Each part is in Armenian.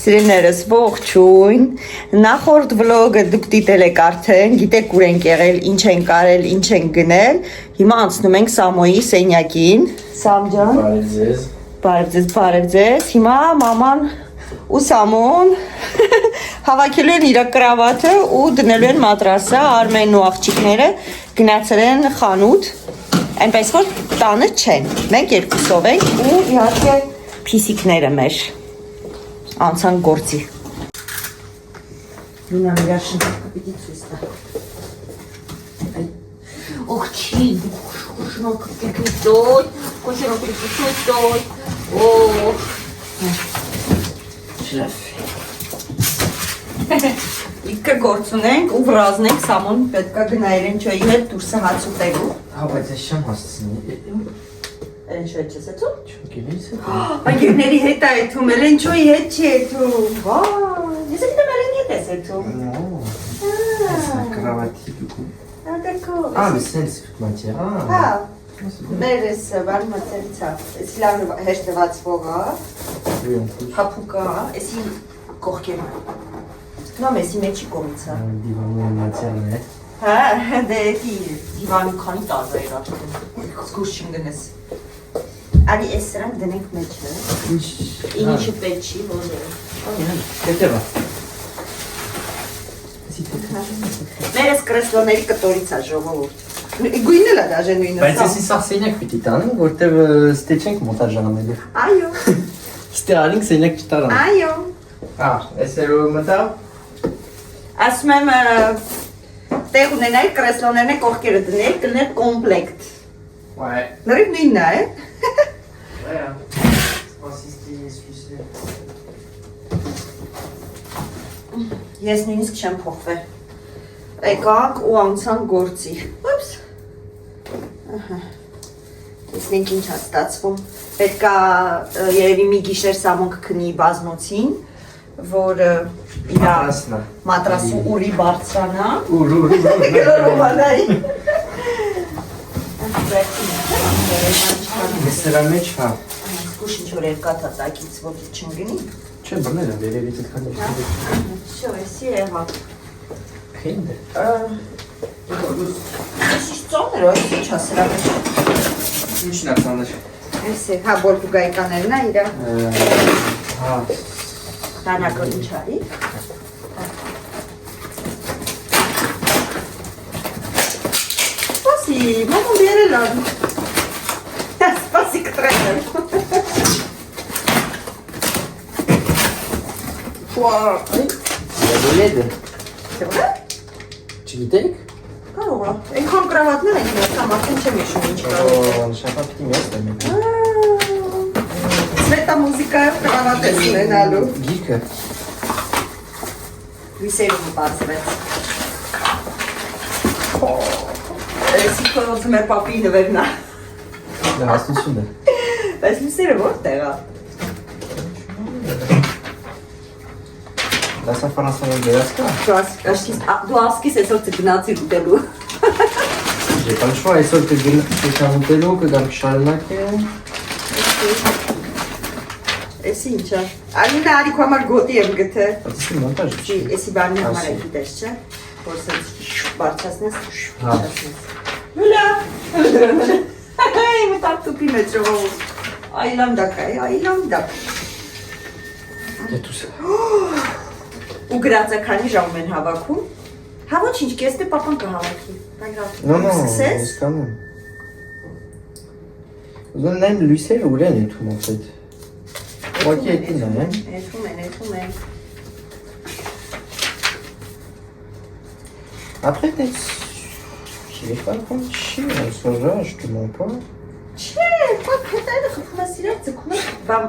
Սիրելիներս, ողջույն։ Նախորդ վլոգը դուք դիտել եք արդեն, գիտեք ուր ենք եղել, ինչ ենք արել, ինչ ենք գնել։ Հիմա անցնում ենք Սամոյի սենյակին։ Սամ ջան։ Բարև ձեզ։ Հիմա մաման ու Սամոն հավաքելու են իր կրավաթը ու դնելու են մատրասը, Արմենն ու աղջիկները գնացել են խանութ, այնպես որ տանը չեն։ Մենք երկուսով ենք ու իհարկե փիսիկները մեր անցան գործի։ Նույնա մեր շնչակը պիտի ցույց տա։ Ողջի, շնորհք կգիտոյ, կոչերոք կգիտոյ, օ։ Շրաֆ։ Իքը գործ ունենք ու վրազնենք, Սամոն պետքա գնա Էրենչոյի հետ դուրսը հաց ուտելու։ Հա, բայց ես չեմ հասցնի։ Էրենչոյի չես էթում։ Չգիտես է։ Անկերների հետ է էթում, Էրենչոյի հետ չի էթում։ Վայ, ես էլ Էրենչոյի հետ ես էթում։ Կրավատի դուքու։ Ադեկո։ սենց մատիա։ Հա։ Մեր էս բան մտերից է։ Էս լավ հեշտված ողա։ Հապուկա, էսի կողքերը։ Նամ էսի մեջի կողմից է։ Դիվանի մատիան է։ Հա, դե դիվանի քանի տարվա էր արդեն։ Զգուշ չընկնես։ Արի էս սրանք դնենք մեջը։ Ինչի պետք չի, որ Տետևա։ մեր էս կրեսլոների կտորից է ժողովուրդ։ Գույնել է դաժե նույնը։ Բայց ես իսախ սենյակ պիտի տանեմ, որտև ստե չենք մոտաժ անելու։ Այո։ Ստե արինք սենյակ չտարան։ Այո։ Էս էր ու մտավ։ Ասում եմ տեղ ունենայի կրեսլոներն է կողքերը դնել, կլներ կոմպլեկտ։ Ouais. Նորից նույնն է։ Ouais. Սպասիստի սպիսի։ Ես նույնիսկ չեմ փոխվել։ Եկանք ու անցանք գործի։ Ուպս։ Ահա։ Տեսնենք ինչ է ստացվում։ Պետքա երևի մի գիշեր Սամոն կքնի բազմոցին, որ իր մատրասը ուրի բարձրանա։ Գրորովանայի։ Ես սրա մեջ հա։ Զգուշ ինչ-որ երկաթ ածակից ոտի չընգնի։ Չէ, բռնել եմ, երևից էլ քանի։ Շո, էսի եղավ։ Քինդը։ Ես ինչ ծոներ, այս ինչ է սրա մեջ։ Ինչն է ծանր։ Այս է, հա, բոլպուգայկաներն է իրա։ Հա։ Տանակը ինչ արի։ Սպասի, մամու վերել ան։ Սպասի կտրել եմ։ Յեդը։ Չէ՞։ Չգիտեք։ Կարող է։ Այնքան կրավատներ ենք մեր կամ արդեն չեմ հիշում ինչ կարող է։ Շապա պիտի մեծ եմ։ Սվետա մուզիկայով կրավատ ես ունենալու։ Գիրքը։ Լույսերում բացվեց։ Էսի քորոց մեր պապի նվերն է։ Դա հաստություն է։ Բայց լույսերը որտեղ է։ Դասա ֆրանսերեն վերացկա։ Դու ասկիս այսօր կգնացիր ուտելու։ Կանչվա այսօր կգնամ ուտելու, կգամ կշարունակեմ։ Էսի ինչ է։ Ալինա արի քո համար գոտի եմ գտե։ Ասի մոնտաժ։ Չի, էսի բանի համար է գիտես, չէ։ Որ սենց բարձրացնես, բարձրացնես։ Լուլա։ Այ մտավ տուպի մեջ ժողովուրդ։ Այլանդակ է, այլանդակ։ Դետուս։ Ու գրածը քանի ժամ են հավաքում։ Հա ոչինչ, կեստե պապան կհավաքի։ Սկսես։ Ես կանեմ։ Ուզում նայեմ լույսերը ուր են եթում ովսետ։ Ուղղակի եթին նայեմ։ Եթում են։ Après, je sais pas comment chier, ce genre, je te mens pas. Չէ, պապ հետայնը խփում ես իրար ձգում ես բամ։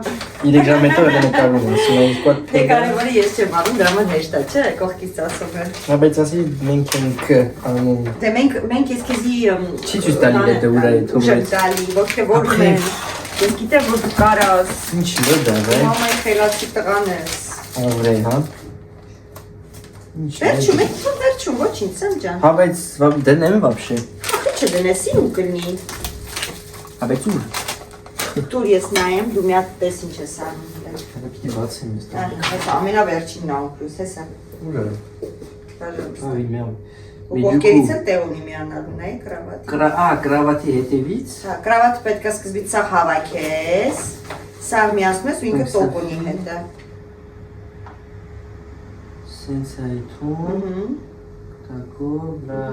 Իրեք ժամետով էլ են կարում, սինոն quoi de Դե կարևորը ես չեմ անում, դրա համար հեշտ է, չէ, կողքից ասում եմ։ Հա, բայց ասի մենք ենք անում։ Դե մենք ես քեզի Չի ցույց տալի դե ուր է թողել։ Չեմ տալի, ոչ թե որ մեն։ Ես գիտեմ որ դու կարաս։ Ինչ է դա, վայ։ Մամայի խելացի տղան ես։ Ովրե, հա։ Վերջում, ոչինչ, Սամ ջան։ Հա, բայց դնեմ вообще։ Ախի չդնեսի ու կլնի։ Հա, բայց ուր։ Դուր ես նայեմ, դու մի հատ տես ինչ ես անում։ Պիտի բացեմ ես տա։ Այս ամենավերջինն է օգլուս, հեսա։ Ուրա։ Այ միամ։ Ովքերից է տեղ ունի միանալու, նայի կրավատի։ Կրավատի հետևից։ Հա, կրավատը պետք է սկզբից սա հավաքես, սա միացնում ես ու ինքը տոկ ունի հետը։ Սենց այդում, տակով, լա,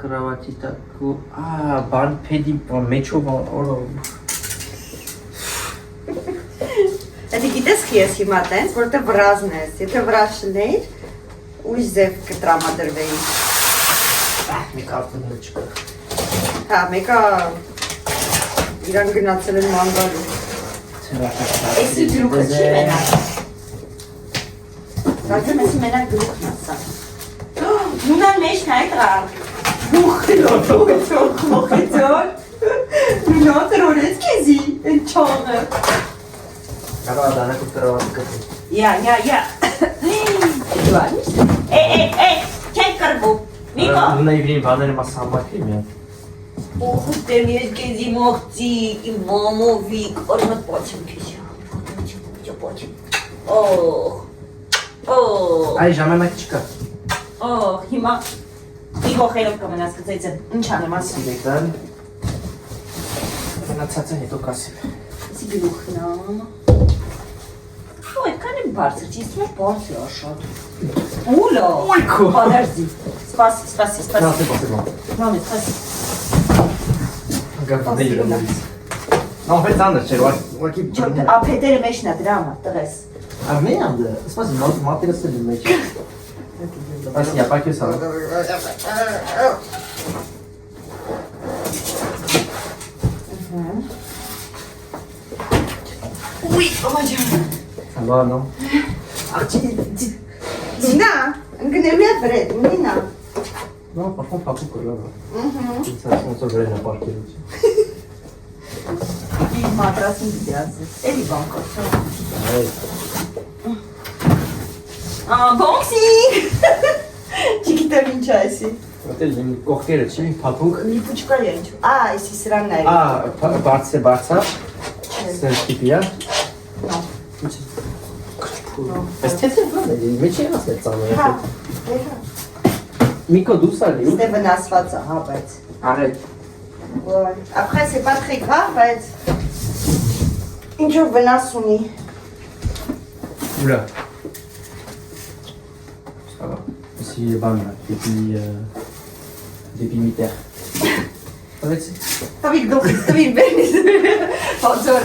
կրավատի տակով, բան պեդի մեջով օրով։ Եթե գիտես խի ես հիմա տենց, որտեղ վրազն ես, եթե վրազ շնեիր, ույս ձև կտրամադրվեի։ Մեկ արտները չկա։ Հա, մեկը իրան գնացել են մանգալու։ Էսի գլուխը չի մենակ։ Կարծեմ էսի մենակ գլուխն ասա։ Նունան մեջն այդ ռար։ Մուխիցոր։ Նունան տրորեց կեզի, են չողը։ Կարա դանակով կրավատի կտի։ Я. Չեք կրվու։ Միկո։ Նունա իվրին բաները մաս համակրի միան։ Ох, ты мне скези мохти, и мамовик. Ормат почем кися. Почем. Ох. Այ ժամանակ չկա։ Ох, հիմա Իգո խելոք կմնաս կծեյցեն, ինչ անեմ ասեմ։ Սիրեկան։ Գնացածը հետո կասեմ։ Եսի գլուխն ամ։ Ո, այդքան եմ բարձր, ճիստում է բարձր աշատ։ Ուլո։ Ойքո։ Подожди. Спаси. Մամի, սպասի։ Գարտանե յուրամորից։ Նոհետ անդր չէր, ուղակի Ափետերը մեջն է դրա համար, տղես։ Արմե անդը, սպասի մատերսել եմ մեջ։ Սպասի, ապակյոս անդը։ Ուй, օջան։ Ալա, նո։ Դինա, ընգնեմի է վրետ, ունինա։ Նո, պարխոն պապուկ կորլավ։ Ինձ ոնց որ վրեն ապարկելուց։ Իր մատրասին դիտի ասես, էլի բանկոս։ Բոնսի։ Չգիտեմ ինչ այսի։ Ոտել իմ կողքերը չի, պապուկ։ Մի պուչկա է ինչ։ Այսի սրանն է։ Բարձա։ Սենց տիպի է։ Այս թեթը բան է, մեջ է ասել ծանը։ Հա, Միկո դուսար է։ Ստե վնասված է, հա, բայց։ Արետ։ Après, c'est pas très grave, բայց ինչ-որ վնաս ունի։ Ուրա։ Սաղա։ Եսի բանն է, դեպի մի տեղ։ Տվեցի։ Տվիր գլխից, տվիր բերնից։ Ոնց որ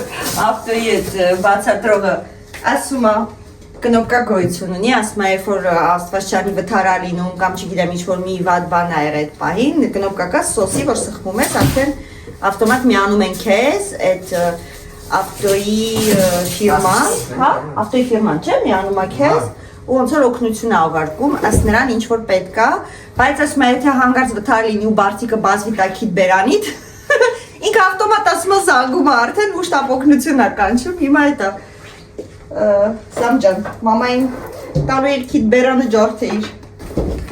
ավտոյի այդ բացատրողը ասում է կնոպկա գոյություն ունի, ասում է, երբ որ Աստվածչյանի վթարա լինում կամ չգիտեմ ինչ-որ մի վատ բան ա եղել այդ պահին, կնոպկա կա սոսի, որ սխմում ես, արդեն ավտոմատ միանում են քեզ, այդ ավտոյի ֆիրման, հա, ավտոյի ֆիրման, չէ, միանում է քեզ, ու ոնց որ օգնություն ա ավարտում, ըստ նրան ինչ որ պետք է, բայց ասում է, եթե հանգարց վթար լինի ու բարձիկը բազվի տակիդ բերանիդ, ինքը ավտոմատ ասում է զանգում է արդեն ու շտապ օգնություն ա կանչում, հիմա այդ է Սամջան, մամային տալու էր քիտ բերանը ջորդեիր։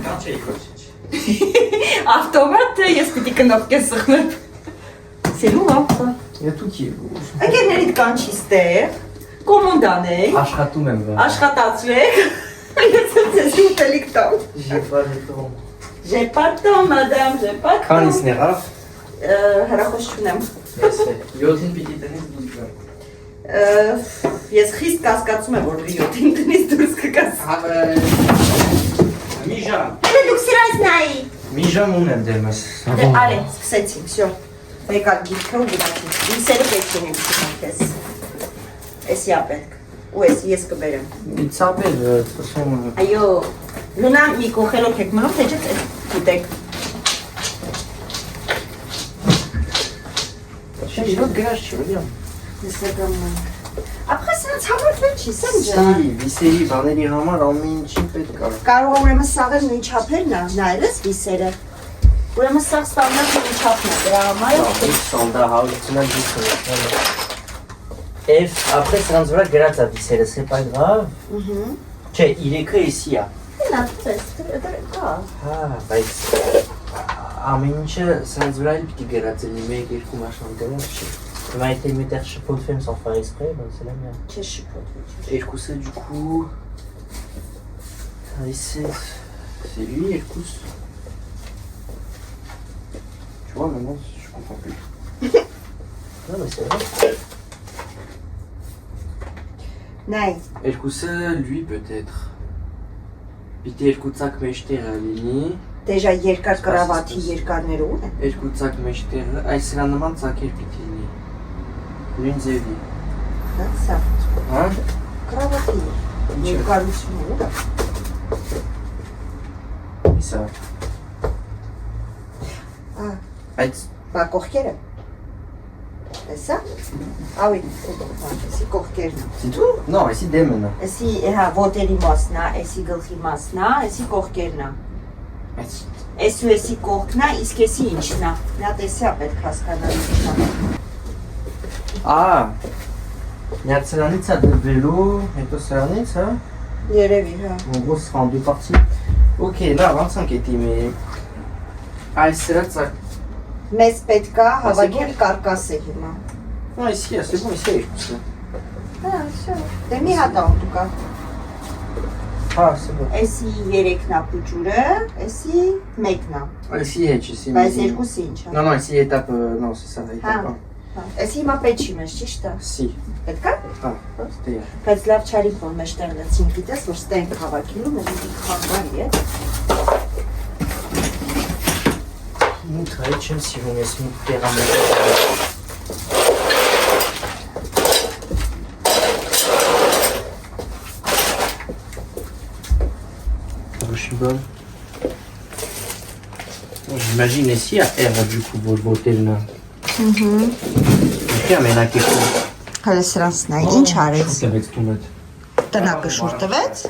Կան չէի կոչիչ։ Ավտոմատ թե ես պիտի կնոպկես սխմեմ։ Սելում ավտո։ Ետուքի Ընկերներիդ կան չի ստեղ, կոմոնդանեի, աշխատում եմ վա։ աշխատացրեք, ես ձեզ ուտելիք տամ։ Ժեպատոմ, մադամ, ժեպատոմ։ Քանից նեղավ։ Հրախոս չունեմ։ 7-ին պիտի տնից դուրս գա։ Ես խիստ կասկածում եմ, որ 7-ին տնից դուրս կգաս։ Մի ժամ։ Դե դուք սիրայց նայի։ Մի ժամ ունեմ դեմս։ Դե արե, սկսեցինք, всё։ Եկալ գիրքը ու գնացինք։ Իսերը պետք է նենք քեզ։ Էսի ա պետք։ Ու էսի ես կբերեմ։ Իցապել ծսում։ Այո, Լունա մի կողելոք եք մնում, թե չէ գիտեք։ Շեշոտ գրաշ չի, վրյամ։ Ապխե սրանց համարվել չի, սենջա։ Վիսերի բաների համար ամեն ինչի պետք է։ Կարող է ուրեմն սաղել նույն չափերն է, նայել ես վիսերը։ Ուրեմն սաղ ստանդարտ նույն չափն է, դրա համար է։ Սանդա հավլությունան դիքը։ Եվ ապրե սրանց վրա գրած է վիսերը, c'est pas grave։ Չէ, իրեքը էսի է։ Նա դες, դա։ Հա, բայց ամեն ինչը սրանց վրա էլ պիտի գրած լինի, 1-2 մաշան գրած չի։ Il m'a été mis terre chapeau de femme sans faire exprès, bah, c'est la mienne. Չես շփոթվի։ Et le coussin du coup. Allez, c'est lui et le cousse. Tu vois maintenant je comprends plus. Non mais c'est vrai. Նայ, Et le coussin lui peut-être. Pité el kucak meșteră linii. դեժա երկար կրավաթի երկարները ուր են։ El kucak meșteră. Ai se la նման ցակեր պիտի լինի։ Նույն ձևի։ Դա սա։ Հա? Կրավաթի երկարությունը ուր է։ Իսա։ Այդ Բա կողքերը։ Էսա։ Ավի, էսի կողքերն։ c'est tout? Non, ici դեմն է։ Էսի հա ոտերի մասն է, էսի գլխի մասն է, էսի կողքերն է։ Էսու էսի կողքն է, իսկ էսի ինչն է։ Նա տեսա պետք հասկանալ ինչն է։ Ա։ Նյարդրանից է դվելու, հետո սրանից, հա։ Երևի, հա։ En gros, ce sera en deux parties. Ok, là, 25 était, mais... Ah, c'est là, ça... Մեզ պետք է հավաքել կարկասը հիմա։ Non, ici, c'est bon, ici, je pense. Հա, շո։ Դե մի հատ անդուկա։ Ah, c'est bon. Էսի 3-ն է փուճուրը, էսի 1-ն է։ Ah, ici, ici. Բայց երկուսը ինչ է։ Non, non, ici, étape... non, c'est ça, étape 1. Էսի հիմա պեչի մեջ, ճիշտ է։ Si. Պետք է։ Ah, c'était... Բայց լավ չարի որ մեջտեղ լցին գիտես, որ ստենք հավաքելու, մեր մի խանգարի է։ Nous travaillons si on laisse nous faire un je suis bonne. J'imagine ici à R du coup votre hôtel là. Ok, mais là quelque chose. Հələ սրանցն է, ինչ արեց։ Avec ton mètre. Տնակը շուր տվեց։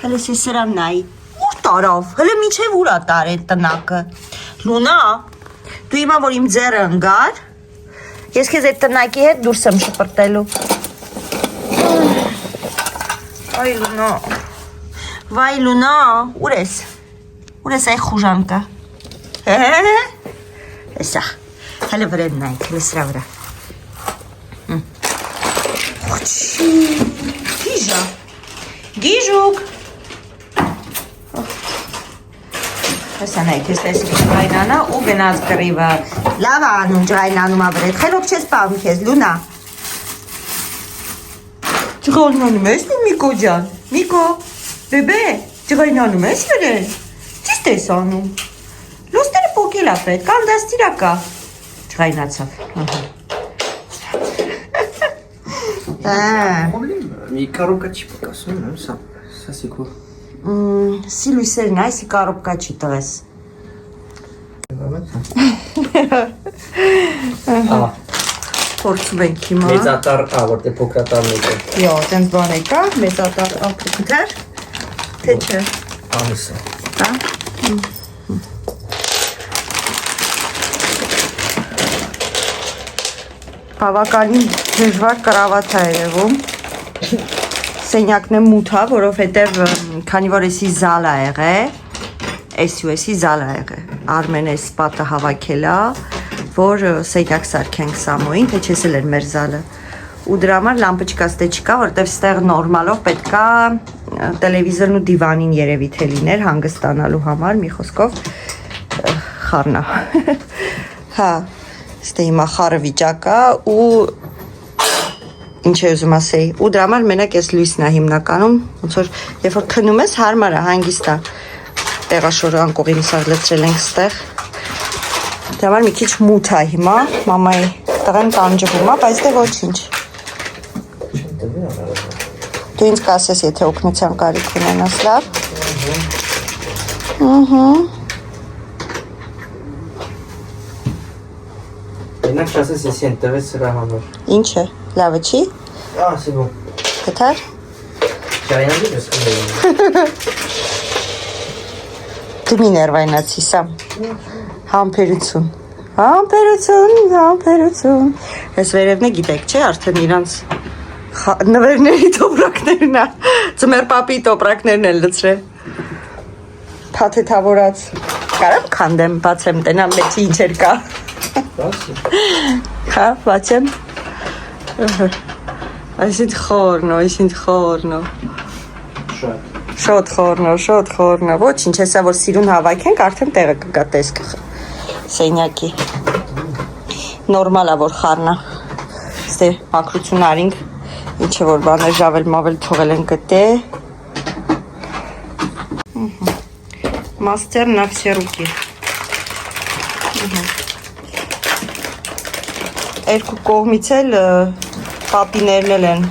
Հələ սե սրան նայի։ Ուր տարավ։ Հələ միջև ուր է տարել տնակը։ Լունա, դու հիմա որ իմ ձեռը ընկար, ես քեզ այդ տնակի հետ դուրս եմ շպրտելու։ Այ Լունա։ Վայ Լունա, ուր ես։ Ուր ես այ խուժանքը։ Էսա։ Հələ վրան նայք, հələ սրա վրա։ Գիժա։ Գիժուկ։ Հեսա նայք, ես տեսի ջղայնանա ու գնաց կռիվը։ Լավ անում ջղայնանում ավրետ, խելոք չես պահում քեզ, Լունա։ Ջղայնանում ես դու Միկո ջան։ Միկո, բեբե, ջղայնանում ես վրեն։ Ճիշտ ես անում։ Լոստերը պոկել ա պետք, անդաստիրա կա։ Ջղայնացավ։ Problème. Mais коробка типа космос, même ça. Ça c'est quoi? Սի լույսերն այ, սի կարոպկա չի տղես։ Ah. Փորձում ենք հիմա։ Մեծատար, որտե փոքրատարն է։ Յո, տենց բան եկա, մեծատար ապուքներ։ Թե չէ։ Ամիսը։ Հա։ Բավականին դժվար կրավատ է երևում։ Սենյակն է մութ է, որովհետև քանի որ էսի զալ է եղել, էսի զալ է եղել։ Արմեն էս պատը հավաքել է, որ սենյակ սարքենք Սամոյին, թե չես էլ էր մեր զալը։ Ու դրա համար լամպոչկա ստե չկա, որովհետև ստեղ նորմալով պետքա տելևիզորն ու դիվանին երևի թե լիներ հանգստանալու համար, մի խոսքով խառնա։ Հա, ստե հիմա խառը վիճակա ու ինչ է ուզում ասեի, ու դրա համար մենակ ես լույսն է հիմնականում, ոնց որ երբ որ քնում ես հարմար է, հանգիստ է։ Տեղաշորը անկողի միսար լցրել ենք ստեղ։ Դրա համար մի քիչ մութ է հիմա, մամայի տղեն տանջվում է, բայց դե ոչինչ։ Դու ինձ կասես, եթե օգնության կարիք ունենաս, լավ։ Մենակ չասես եսի ընտրվեց սրա համար։ Ինչ է, լավը չի։ Ah, c'est bon. Գտար։ J'ai rien dit parce que... Դու մի ներվայնացի, Սամ։ Համբերություն։ Ես վերևն է գիտեք, չէ, արդեն իրանց նվերների տոպրակներն է, ծմեր պապի տոպրակներն են լցրել։ Փաթեթավորած։ Կարամ քանդեմ, բացեմ, տենամ մեջի ինչեր կա։ Բացի։ Հա, բացեմ։ Այսինքն խորնո։ Շատ։ Շատ խորնո։ Ոչինչ, հեսա որ սիրուն հավաքենք, արդեն տեղը կգա տեսքը սենյակի։ Նորմալ է որ խառնա։ Ստե մակրություն արինք, ինչը որ բաներ ժավել թողել են գտե։ Մաստեր на все руки։ Երկու կողմից էլ պապիներն են,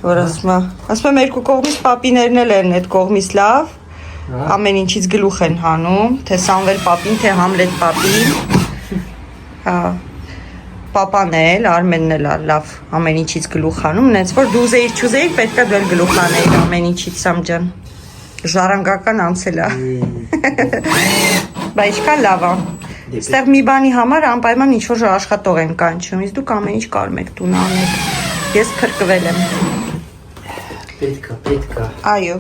որ ասում եմ երկու կողմից պապիներն են, այդ կողմից լավ, ամեն ինչից գլուխ են հանում, թե Սամվել պապին, թե Համլետ պապին, պապան էլ, Արմենն էլ լավ, ամեն ինչից գլուխ հանում, նենց որ դու չուզեիր, պետք է դու էլ գլուխ հանեիր ամեն ինչից, Սամ ջան, ժառանգական անցել է, բա ինչքան լավ է։ Ստեղ մի բանի համար անպայման ինչ-որ աշխատող են կանչում, իսկ դուք ամեն ինչ կարում եք տուն անել։ Ես փրկվել եմ։ Պետքա։ Այո։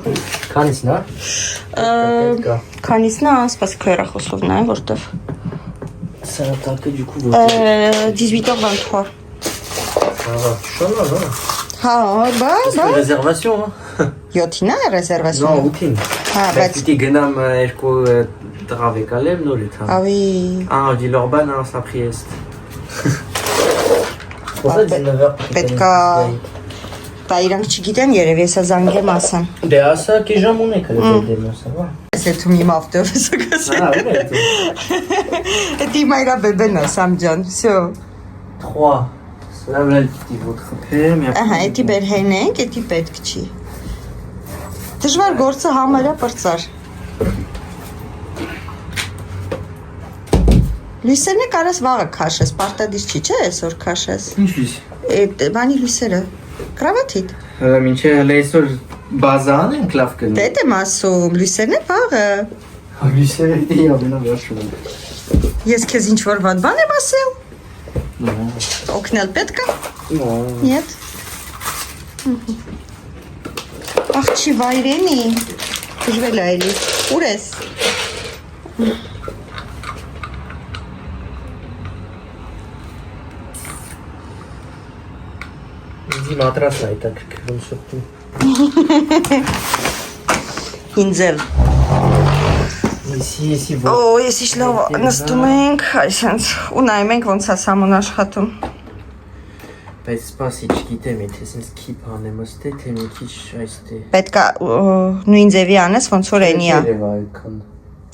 Քանիսն է։ Քանիսն է, ասես քերախոսովն է, որտեվ։ Ça attaque du coup votre 18h23։ Շանալ, Հա, բա։ Réservation, hein. 7-ին է ռեզերվացիոն։ Non, routine. Հա, բայց Պիտի գնամ երկու տղավիկ ալեմ նորից, հա։ Ավի Ah, Villeurbanne, hein, Saint-Priest. C'est pour ça 19h. պետքա բա իրանք չգիտեն երևի հեսա զանգեմ ասեմ։ Դե ասա կի ժամ ունեք դեմ, ça va. Ես ու իմ ավտոբուսը գասեմ։ Ah, ouais. Էդի մայրա բեբենա Սամ ջան, всё։ 3. Là, là, le petit votre père, mais Ահա, էդի բեր հենենք, էդի պետք չի։ Դժվար գործը համարյա պրծար։ Լույսերն է կարաս վաղը քաշես, պարտադիր չի, չէ՞ այսօր քաշես։ Ինչ լույս։ Այդ բանի լույսերը։ Կրավաթիդ։ Հələ մինչե հələ այսօր բազան ենք լավ կնում։ Դե եմ ասում, լույսերն է վաղը։ Հա լույսերը դի ամենավերջում։ Ես քեզ ինչ որ վատ բան եմ ասել։ No. Օգնել պետք է։ No. Нет։ Աղջի վայրենի։ Դժվել է էլի։ Ուր ես։ Иди матрас на так, он что-то. Ինձել։ Если вот. Օ, ես իշ լավ նստում ենք, այսինքն ու նայում ենք ոնց է սամոն աշխատում։ Բայց սպասի չգիտեմ, եթե sense keep անեմ, ըստե թե մի քիչ այստե։ Պետք է նույն ձևի անես, ոնց որ էնի է։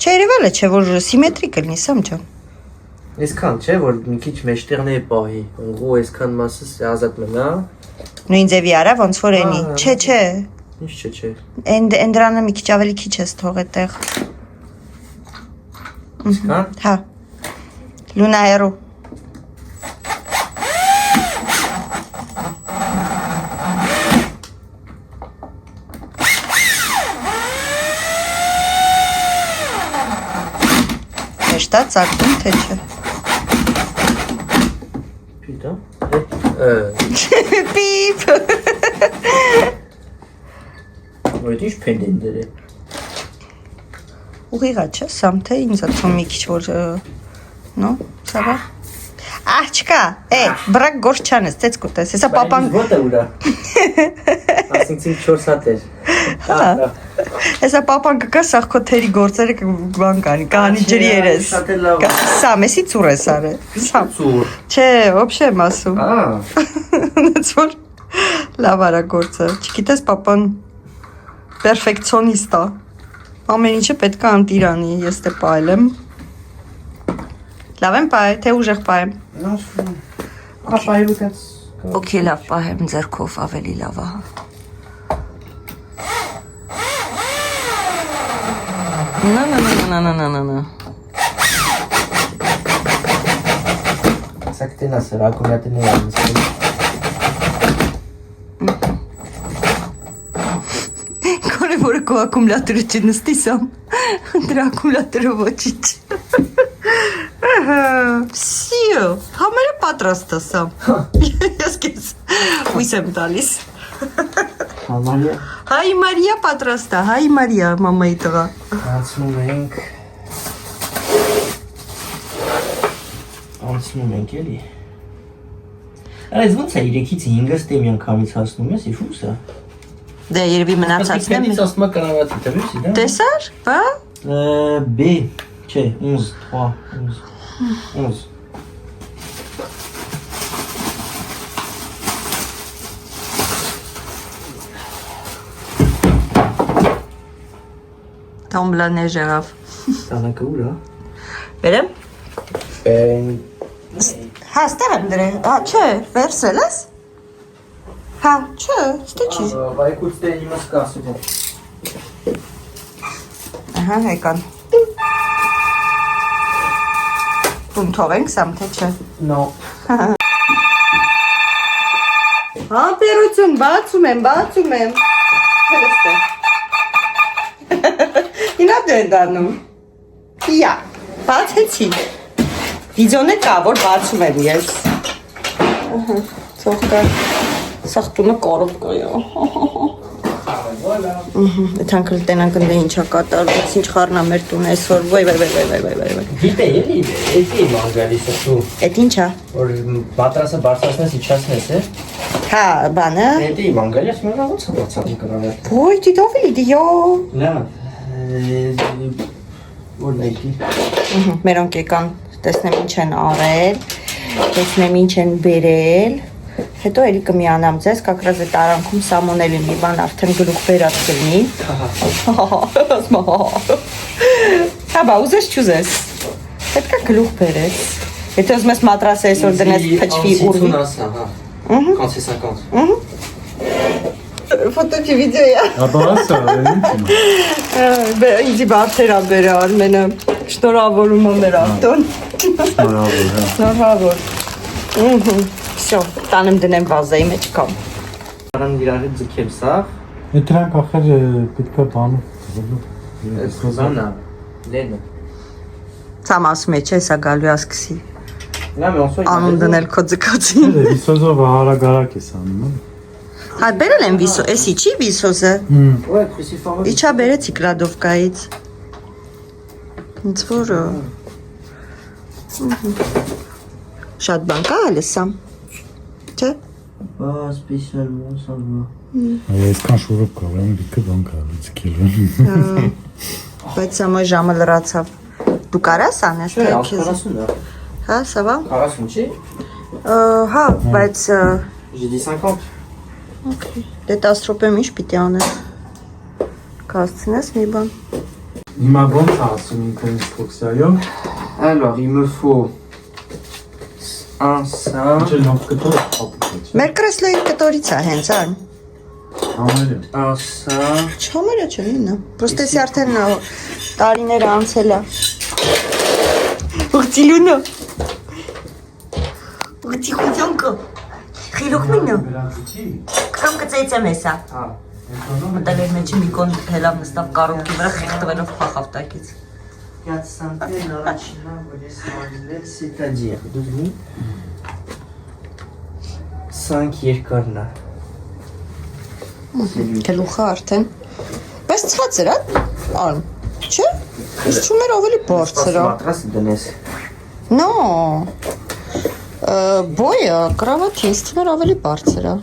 Չերևալ է, չէ որ սիմետրիկ լինի, Սամ ջան։ Այսքան չէ, որ մի քիչ մեջտեղն է պահի։ Ոնգու այսքան մասը ազատ մնա։ Նույն ձևի արա, ոնց որ էնի։ Չէ։ Ինչ չէ։ Էն դրանը մի քիչ ավելի քիչ ես թող այդտեղ։ Հա։ Լունայերու։ Էստա ծակում թե չէ։ Պիտա։ Պիպ։ Որ ինչ պենդենտեր է։ Ուղիղա չէ, Սամ թե ինձ աթվում մի քիչ որ նո, սավա։ Ահ, բրակ գործ չանես, տեց կուտես, հեսա պապան։ Вот է ուրա։ Ասինքն 4 հատ էր։ Հա։ Հեսա պապան կգա սախքոթերի գործերը բան կանի ջրի երես։ Սամ, էսի ծուր ես արը։ Սամ։ Ծուր։ Չէ, ոբշե եմ ասում։ Նենց որ լավ արա գործը։ Չգիտես պապան պերֆեկցիոնիստ է։ Ամեն ինչը պետք է անտիրանի, ես դե պայել եմ։ Լավ եմ պայել, թե ուժեղ պայեմ։ Ապայրուտած։ Okay, լավ պահեմ ձեռքով ավելի լավ է։ Նա։ Սա կտենա սր, ակումուլյատորն է անցել։ Կարևորը քո ակումուլյատորը չնստի Սամ։ Դրա ակումուլյատորը ոչինչ։ Всё, համարը պատրաստ է Սամ։ Ես քեզ հույս եմ տալիս։ Համարյա։ Հայ Մարիա պատրաստ է, հայ Մարիա մամայի տղա։ Անցնում ենք։ Անցնում ենք էլի։ Այս ոնց է 3-ից 5-ը ստե մի անգամից հասնում ես, իֆ ուսա։ Դե երևի մնացածն է։ Պետից ասում է կրավատի, տվեցի, դա։ Տեսար, բա։ B, չէ, 11, 11։ Տոմբլաներ եղավ։ Տանակը ուր է։ Բերեմ։ Հա, ստեղ եմ դրել։ Հա, չէ, վերցրել ես։ Հա, չէ, ստե չի։ Բայկուց դե իմս կասում։ Ահա, եկան։ Տուն թողենք սամ, թե չէ։ No։ Համբերություն, բացում եմ։ Հելստե։ Ինա դեն դանում։ Իա, բացեցի։ Վիդեոն է կա, որ բացում եմ ես։ Ծողկա, սաղտունը կարով կայա։ Եթանքլ տենանք ընդ ինչա կատարվեց, ինչ խարնա մեր տուն այսօր, վայ։ Գիտե, էլի, էլի մանգալիս է դու։ Էդ ինչա։ Որ բատրասը բարձրացնես, իջացնես, է։ Հա, բանը։ Էլի մանգալիս մենա ոնց է բացառում կրավել։ Ոյ, դիդովելի դիո։ Լավ։ Որ նայքի։ Մերոնք եկան, տեսնեմ ինչ են արել, տեսնեմ ինչ են բերել, հետո էլի կմիանամ ձեզ, կակրազ է տարանքում սամոների մի բան արդեն գլուխ բերած կլնի։ Հա, բա, ուզես չուզես, հետ կա գլուխ բերեց, եթե ուզում ես մատրասը այսօր դնես պչվի ուրվի։ Quand c'est 50. Ֆոտո չի վիդեո է։ Աբասա, Ինձի բարդեր ա բերը Արմենը, շնորհավորում եմ մեր ավտոն։ Շնորհավոր։ Всё, տանեմ դնեմ վազայի մեջ կամ։ Արան իրարի ձգել սա։ Դրանք ախր պետքա բանը։ Սուզանա, Լենը։ Ցամ ասում է, չէ, սա գալու է սկսի։ Նա մոնսո։ Անուն դնել քո ձգածին։ Վիսոզով հարագարակ ես անում։ Հա, բերել եմ վիսո, էսի չի վիսոզը։ Ոյ, քրիսիֆորը։ Իչա բերեցի կրադովկայից։ Ինձ որը։ Շատ բան կա ալեսամ։ Չէ։ Բա, սպեսիալմոն սալվա։ Այսքան շուրով կողեմ դիքը բան կա լիցքել։ Բայց սա մոյ ժամը լրացավ։ Դու կարաս անես, թե քեզ։ 40-ը։ Հա, սա բա։ 40 չի։ Հա, բայց J'ai dit 50. Okay. Դե 10 րոպե ինչ պիտի անես։ Կասցնես մի բան։ Հիմա ոնց ասում ինքն ինստրուկցիայով։ Alors, il me faut un ça. Չէ, լավ կտոր ապուշ։ Մեր կրեսլոյի կտորից է հենց այն։ Համարը։ Un ça. Չամերա չէ ինը։ Պրոստե էսի արդեն տարիները անցել է։ Ուղտիլունը։ Ուղտի խոջոնկը։ Խիլուխ մինը։ Կամ կծեյցեմ էսա։ Հա։ Մտել էր մեջի մի կոն հելավ նստավ կարոբքի վրա խիղտվելով փախավ տակից։ 4 centaines առաջինա, որ ես անելել, c'est-à-dire 5 երկարն է։ Գլուխը արդեն։ Բայց ցածր է, արմ։ Չէ՞։ Ես չում էր ավելի բարձր է։ Մատրասը դնես։ No։ Բոյը կրավաթի ինձ թվում էր ավելի բարձր է։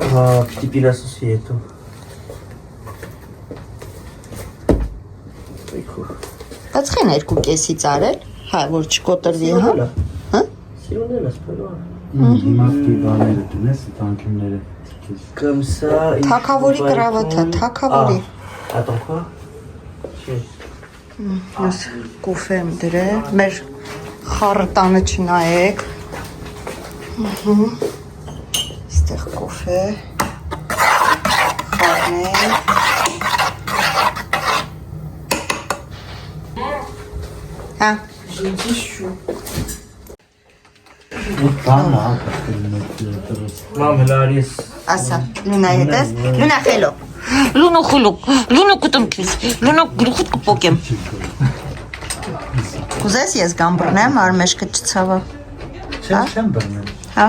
Հա, պիտի պիլասոսի հետո։ Բայց խեն երկու կեսից արել, հա, որ չկոտրվի, հա։ Հա։ Սիրունել ես պելուա։ Հիմա բաները դնես, տանկիմները։ Comme ça, Թակավորի կրավաթը, թակավորի։ Attends quoi? Ես կոֆե եմ դրել, մեր խառը տանը չնայեք։ Ստեղ կոֆե, խառներ։ Հա, J'ai dit chou. Բանը Մամ, հլարիս։ ասա, լունա հետես, լունա խելո։ Լունո խուլուկ, լունո կտում քեզ, լունո գլուխուտ կպոկեմ։ Կուզես ես գամբրնեմ, արմեշկը չցավա։ չեմ բռնել։ Հա։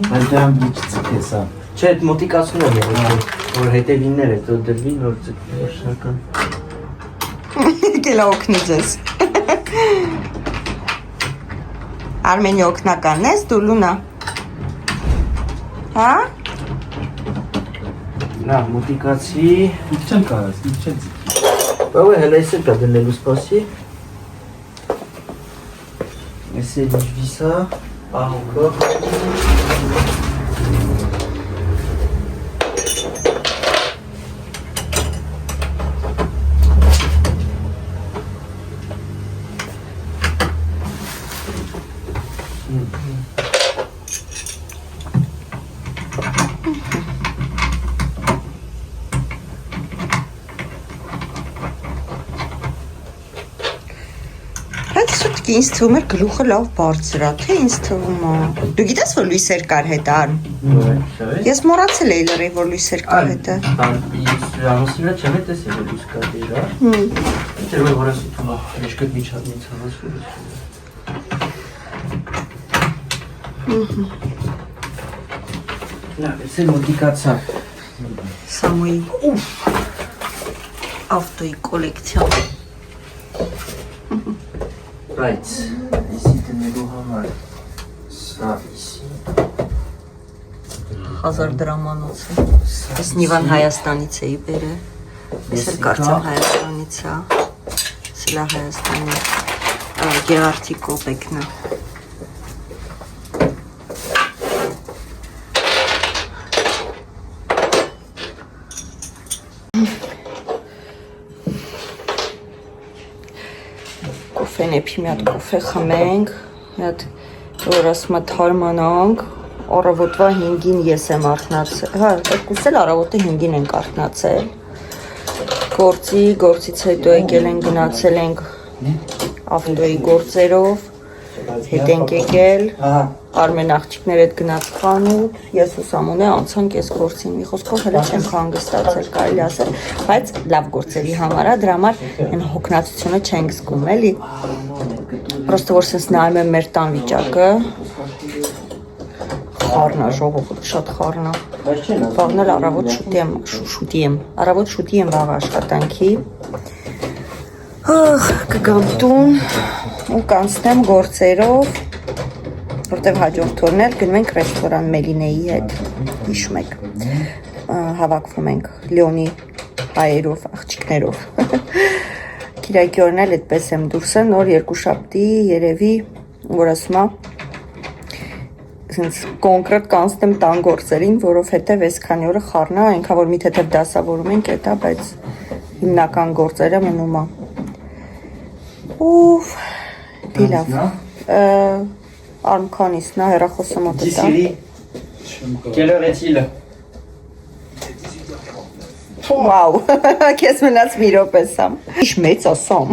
Բայց դրան դիքցիկ էսա։ Չէ, այդ մոտիկացնում եմ եղել, որ հետևիններ է, դրվի, նոր ձգվի, շնական։ Կելա օգնի ձեզ։ Արմենի օգնականն ես դու Լունա։ Հա? Նա մոտիկացի։ Չեմ կարած, չեմ ձգի։ Բավը հələ էս էլ կա դնելու սպասի։ Essayer de vivre ça, pas encore. Ինձ թվում էր գլուխը լավ բարձր է, թե ինձ թվում է։ Դու գիտես, որ լույսեր կար հետը արմ։ Ես մոռացել էի լրիվ, որ լույսեր կար հետը։ Անոնսի վրա չեմ տեսել որ լույս կա դերա։ Չէ՞ որ որս թվում է, իշքդ միջանցած։ Նա էս մոտիկացա։ Սամոյի ավտոյի կոլեկցիա։ Right, ici tenez-le համար, ça ici. 1000 դրամանոց է։ Ես Նիվան Հայաստանից էի բերել։ Ես էլ կարծեմ Հայաստանից է։ Սլա Հայաստանի Գեղարդի կոպեկն է։ Կոֆեն էփի մի հատ կոֆե խմենք, մի հատ որ ասում է թարմանանք, առավոտվա 5-ին ես եմ արթնացել, հա, երկուս էլ առավոտը 5-ին ենք արթնացել, գործից հետո եկել ենք գնացել ենք ավտոյի գործերով, հետ ենք եկել, Արմեն աղջիկներ հետ գնաց խանութ, ես ու Սամոնը անցանք ես գործին, մի խոսքով հələ չենք հանգստացել, կարելի ասել, բայց լավ գործերի համար է, դրա համար այն հոգնածությունը չենք զգում, էլի։ Պրոստը որ սենց նայում եմ մեր տան վիճակը, խառնա, ժողովուրդ, շատ խառնա։ Վաղն էլ առավոտ շուտի եմ վաղ աշխատանքի։ Կգամ տուն ու կանցնեմ գործերով, որտև հաջորդ օրն էլ գնում ենք ռեստորան Մելինեի հետ, հիշում եք, հավաքվում ենք Լիոնի հայերով, աղջիկներով։ Կիրակի օրն էլ այդպես եմ դուրսը, նոր երկուշաբթի երևի, որ ասում է, կոնկրետ կանցնեմ տան գործերին, որովհետև այսքանի օրը խառնա, այնքան որ մի թեթև դասավորում ենք էտա, բայց հիմնական գործերը մնում է։ Ուֆ, դի լավ։ Արմքանից, նա հեռախոսը մոտ է տա։ Quelle heure est-il? Վաու, կես մնաց մի րոպե Սամ։ Իշ մեծ ասամ։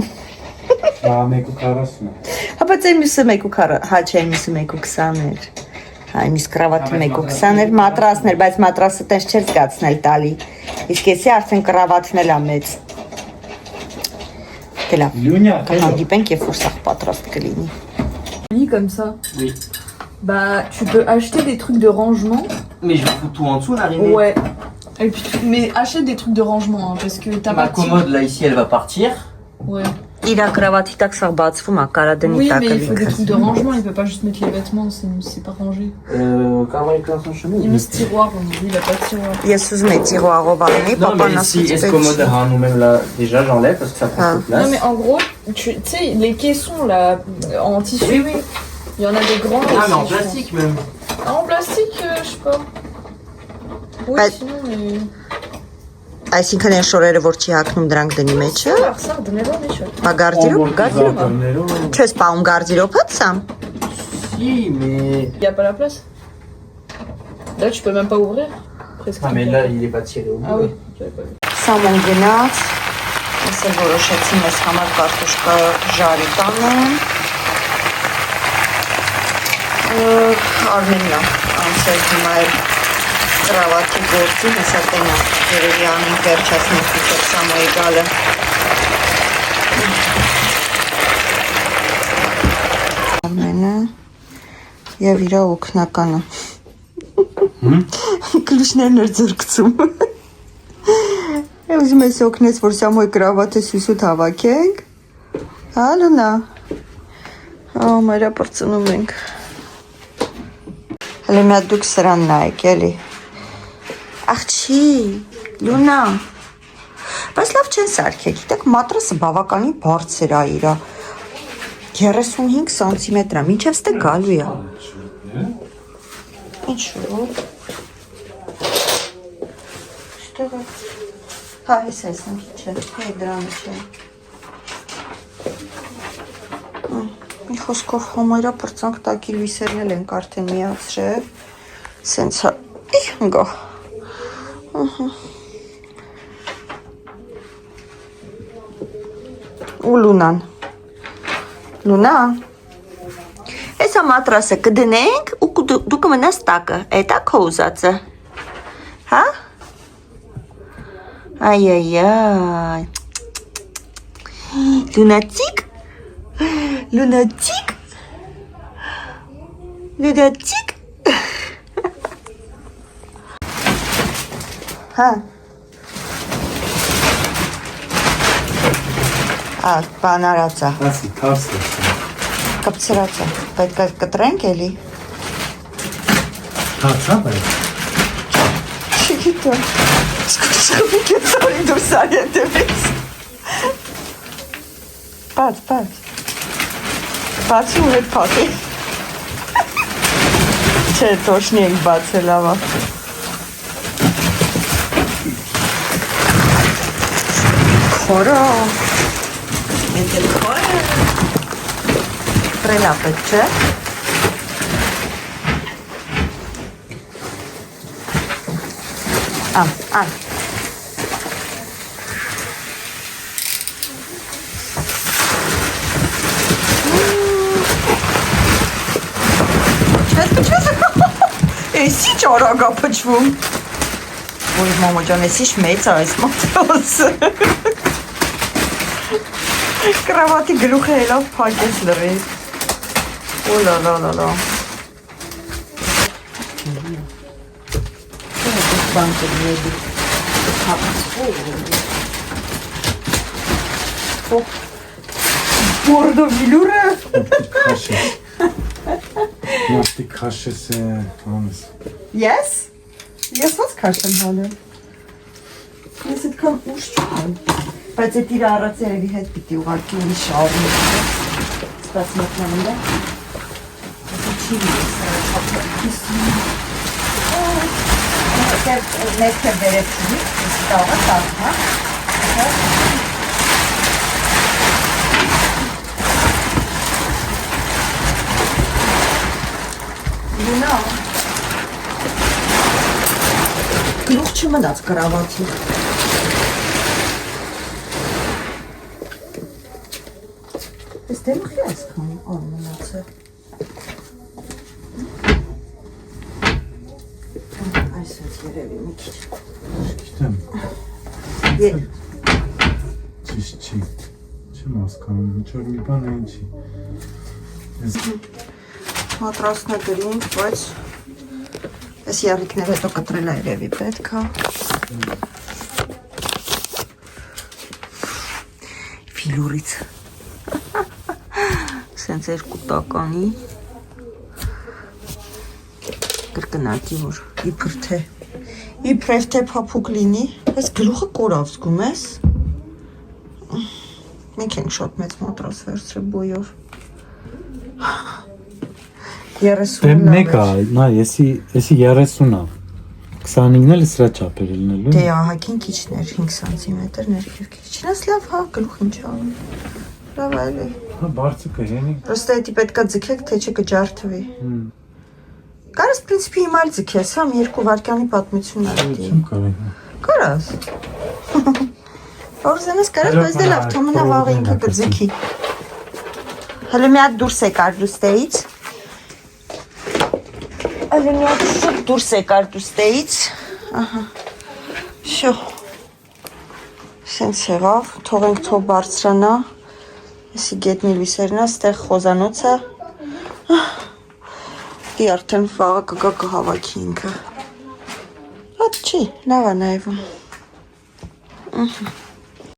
Հա, 1:40 է։ Հա, բայց այն մյուսը 1:40, հա չէ, այն մյուսը 1:20 էր։ Հա, այն մյուս կրավատը 1:20 էր, մատրասն էր, բայց մատրասը տենց չէր զգացնել տալի։ Իսկ եսի արդեն կրավատն էլ է մեծ։ Դե լավ, կհանդիպենք, երբ որ սաղ պատրաստ կլինի։ Comme ça. Oui. Bah, tu peux acheter des trucs de rangement. Mais je fous tout en dessous l'arrivée. Ouais. Et puis, mais achète des trucs de rangement, hein, parce que t'as Ma pas. commode là ici elle va partir. Ouais. Իրա կրավատի տակ սաղ բացվում է, կարա դնի Oui, տակը mais il faut des լիքը։ trucs de rangement, il peut pas juste mettre les vêtements, c'est pas rangé. Comment il place son chemin? Il met ce tiroir, lui, il a pas de tiroir. Ես ուզում եմ ծիղոաղով առնի, Non mais ici, est-ce commode nous-mêmes là, déjà j'enlève parce que ça prend toute place. Non, mais en gros, tu sais, les caissons là, en tissu. Oui, oui. Il y en a des grands. Ah mais en aussi, je plastique même. pense. Ah, en plastique, je sais pas. Oui, Bah, sinon, mais. Այսինքն այն շորերը, որ չի հակնում դրանք դնի մեջը, Ça, donnez-le, mais je. բա գարդիրոպ, չես պահում գարդիրոպը Սամ։ Si mais. Il y a pas la place. Là, tu peux même pas ouvrir. Presque. Ah mais là il est pas tiré au bout. Ah oui, j'avais pas vu. Սամոն գնաց, ես էլ որոշեցի մեզ համար կարտոշկա ժարի տանեմ։ Արմենյա, անցել հիմա էլ կրավատի գործին, հեսա տենա, երևի անին վերջացնենք ուտել Սամոյի գալը։ Արմենը և իրա օգնականը։ Կլուշներն էր ձրկցում։ Ուզում ես օգնես, որ Սամոյի կրավատը սյուսուտ հավաքենք։ Հա, Լունա։ Մայրա պրծնում ենք։ Հələ մի հատ դուք սրան նայեք, էլի։ Աղջի, Լունա։ Բայց լավ չեն սարքել, գիտեք, մատրասը բավականին բարձր է իրա։ 35 սանտիմետր է, մինչև ստե գալու է։ Ինչու՞։ Շտեղ է։ Հա, ես նքի չէ, հե դրանը չէ։ Մի խոսքով համայրա պրծանք տակի լույսերն էլ ենք արդեն միացրել։ Սենց հա, ընգա։ Ու Լունան։ Լունա։ Էսա մատրասը կդնենք ու դու կմնաս տակը, էտա քո ուզածը։ Հա։ Այ։ Լունացիկ։ Լունացիկ։ Լունացիկ։ Հա։ Բան արածա։ Ասի, թարս է։ Կպցրածա, պետք է կտրենք էլի։ Թարսա բայց։ Չգիտեմ։ Սկսում կեցարի դուրս արի հետևից։ Բաց։ Բացի ու հետ պատի։ Չէ, տոշնի ենք բացել ավա։ Խորո։ Ենտել խորը։ Տրելա պետ չէ։ Ան։ Էսի ճարագա պչվում։ Ոյ մամա ջան, էսիշ մեծ է այս մատրասը։ Կրավատի գլուխը հելավ պակեց լրի։ Լա։ Բանքը նեդի։ Բորդո վիլուրը։ Մարտի քաշես է, համես։ Ես ոնց քաշեմ հանել։ Ես այդքան ուշ չունեմ։ Բայց այդ իր առած երևի հետ պիտի ուղարկի ուրիշ առնի։ Ստաց մտնանում է։ Ասա չի ես ներքև վերև չունի, ես տաղը տաղը, Լունա, գլուխ չմնաց կրավացի։ Ես դեմխի այս քանի ան մնաց է։ Այսպես երևի մի քիչ։ Գիտեմ։ Ճիշտ չի։ Չեմ հասկանում, ինչ-որ մի բան է ինչի։ Մատրասն է գրինք, բայց ես յարիքներ հետո կտրել է երևի պետք է։ Վիլուրից։ Սենց երկու տականի։ Կրկնակի, որ իբրև թե փափուկ լինի, այս գլուխը կորավ զգում ես։ Մենք ենք շատ մեծ մատրաս վերցրել բոյով։ 30 Մեկ է, նա եսի 30 է, 25-ն էլ սրա չափեր լինելու։ Դե ահագին քիչներ, 5 սանտիմետր ներքև քիչ։ Չնաս լավ, հա, գլուխ ինչ անում։ Լավ այլի։ Հա, բարձր կհենի։ Պրոստը էդի պետքա ձգեք, թե չկջարդվի։ Կարաս պրինցիպի հիմա էլ ձգես, համ 2 վարկյանի պատմություն արտի։ Չեմ կարի։ Կարաս։ Որզենես կարաս, բայց դե լավ, թոմնա վաղը ինքը կձգի։ Հələ մի հատ դուրս եկար դուստեից։ Հələ մի հատ շուտ դուրս եկար դուստեից։ Ահա։ Շո։ Սենց եղավ, թողենք թող բարձրանա։ Եսի գետնի լույսերնա, ստեղ խոզանոցը։ Դի արդեն վաղը կգա կհավաքի ինքը։ Հատ չի, լավ է նայվում։